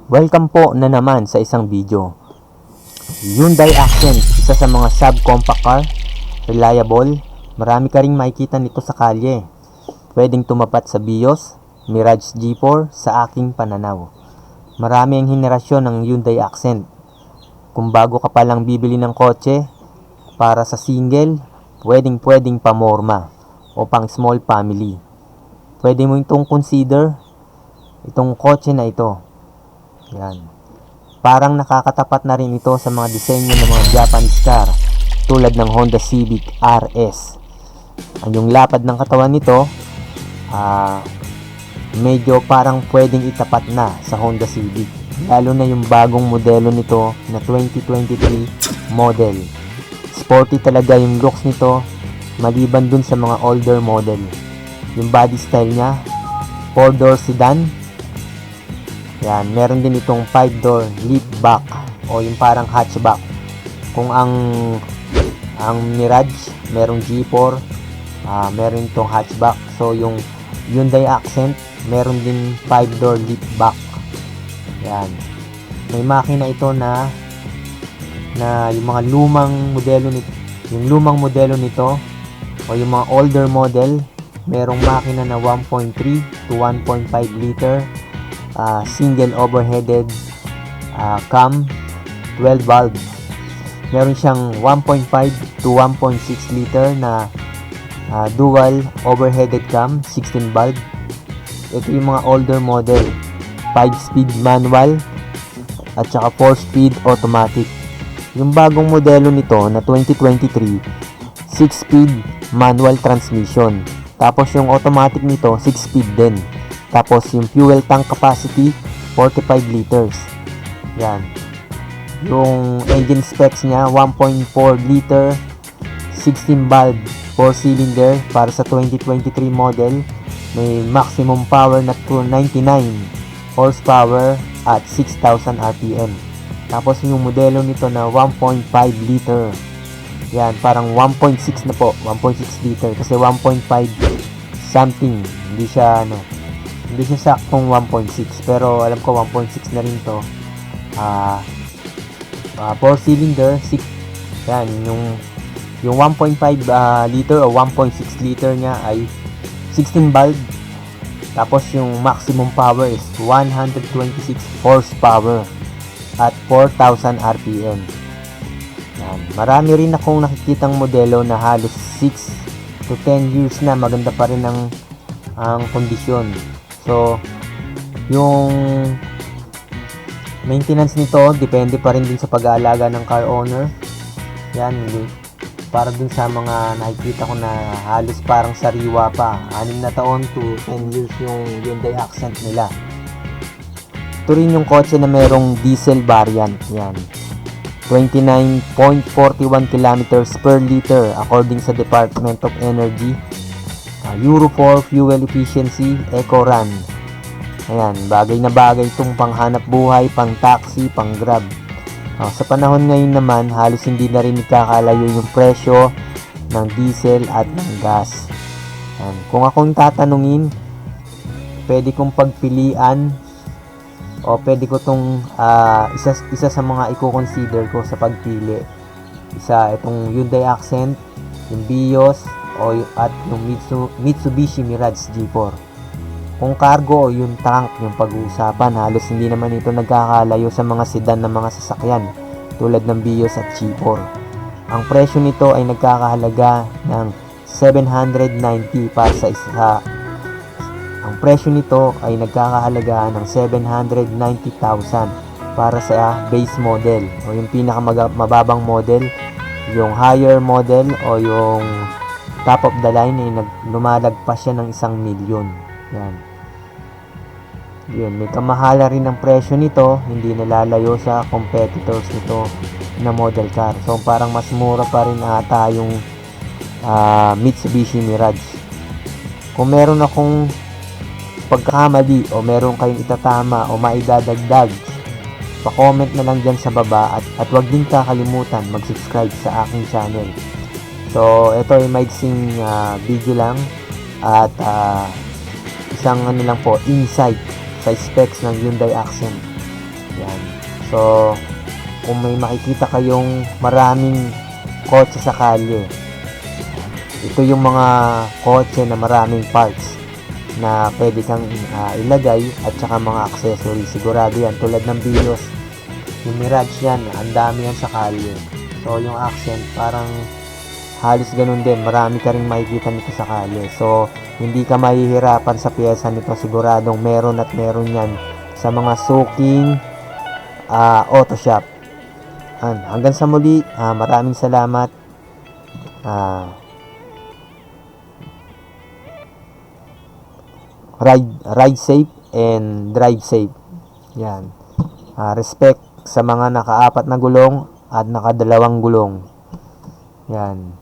Welcome po na naman sa isang video. Hyundai Accent, isa sa mga sub-compact car, reliable, marami ka ring makikita nito sa kalye. Pwedeng tumapat sa Vios, Mirage G4 sa aking pananaw. Marami ang henerasyon ng Hyundai Accent. Kung bago ka palang bibili ng kotse, para sa single, pwedeng pamorma o pang small family. Pwede mo itong consider itong kotse na ito. Yan. Parang nakakatapat na rin ito sa mga disenyo ng mga Japanese car tulad ng Honda Civic RS. Yung lapad ng katawan nito, medyo parang pwedeng itapat na sa Honda Civic. Lalo na yung bagong modelo nito na 2023 model. Sporty talaga yung looks nito maliban dun sa mga older model. Yung body style niya, 4-door sedan. Yan, meron din itong 5-door liftback o yung parang hatchback. Kung ang Mirage, merong G4, meron itong hatchback. So yung Hyundai Accent, meron din 5-door liftback. Yan. May makina ito na yung mga lumang modelo nito o yung mga older model, merong makina na 1.3 to 1.5 liter. Single overheaded cam 12 valve. Meron siyang 1.5 to 1.6 liter na dual overheaded cam 16 valve. Ito yung mga older model, 5-speed manual at saka 4-speed automatic. Yung bagong modelo nito na 2023, 6-speed manual transmission. Tapos yung automatic nito 6-speed din. Tapos yung fuel tank capacity 45 liters. Yan. Yung engine specs niya 1.4 liter 16 valve 4 cylinder para sa 2023 model. May maximum power na 299 horsepower at 6,000 RPM. Tapos yung modelo nito na 1.5 liter. Yan, parang 1.6 na po, 1.6 liter kasi 1.5 something. Hindi siya saktong 1.6 pero alam ko 1.6 na rin to. 4 cylinder 6. Yan, yung 1.5 liter o 1.6 liter niya ay 16 valve. Tapos yung maximum power is 126 horsepower at 4,000 RPM. Yan. Marami rin akong nakikitang modelo na halos 6 to 10 years na maganda pa rin ang kondisyon. So, yung maintenance nito, depende pa rin din sa pag-aalaga ng car owner. Yan, para dun sa mga nakikita ko na halos parang sariwa pa. 6 na taon to 10 years yung Hyundai Accent nila. Ito rin yung kotse na merong diesel variant. Yan. 29.41 kilometers per liter according sa Department of Energy. Euro 4 fuel efficiency, eco run. Ayan, bagay na bagay itong panghanap buhay, pang taxi, pang grab. Sa panahon ngayon naman, halos hindi na rin nakakalayo yung presyo ng diesel at ng gas. Ayan, kung akong tatanungin, pwede kong pagpilian o pwede ko itong isa sa mga i-consider ko sa pagpili. Itong Hyundai Accent, yung Vios, at yung Mitsubishi Mirage G4. Kung cargo o yung tank yung pag-uusapan, halos hindi naman ito nagkakalayo sa mga sedan ng mga sasakyan tulad ng Vios at G4. Ang presyo nito ay nagkakahalaga ng 790 para sa isa. Ang presyo nito ay nagkakahalaga ng 790,000 para sa base model o yung pinakamababang model. Yung higher model o yung top of the line ay lumalagpas siya ng 1 milyon. Yan. Yun, may kamahala rin ang presyo nito, hindi nalalayo sa competitors nito na model car. So parang mas mura pa rin ata yung Mitsubishi Mirage. Kung meron akong pagkakamali o meron kayong itatama o maidadagdag, pa-comment na lang dyan sa baba at wag din kakalimutan mag-subscribe sa aking channel. So, ito ay maiksing video lang at isang lang po, insight sa specs ng Hyundai Accent. Yan. So, kung may makikita kayong maraming kotse sa kalye, ito yung mga kotse na maraming parts na pwede kang ilagay at saka mga accessories. Sigurado yan, tulad ng Vios, yung Mirage yan, ang dami yan sa kalye. So, yung Accent, parang halos ganun din, marami ka rin makikita nito sa kalye. So, hindi ka mahihirapan sa pyesa nito, siguradong meron at meron yan sa mga suking auto shop. Hanggang sa muli, maraming salamat. Ride safe and drive safe. Yan. Respect sa mga nakaapat na gulong at nakadalawang gulong. Yan.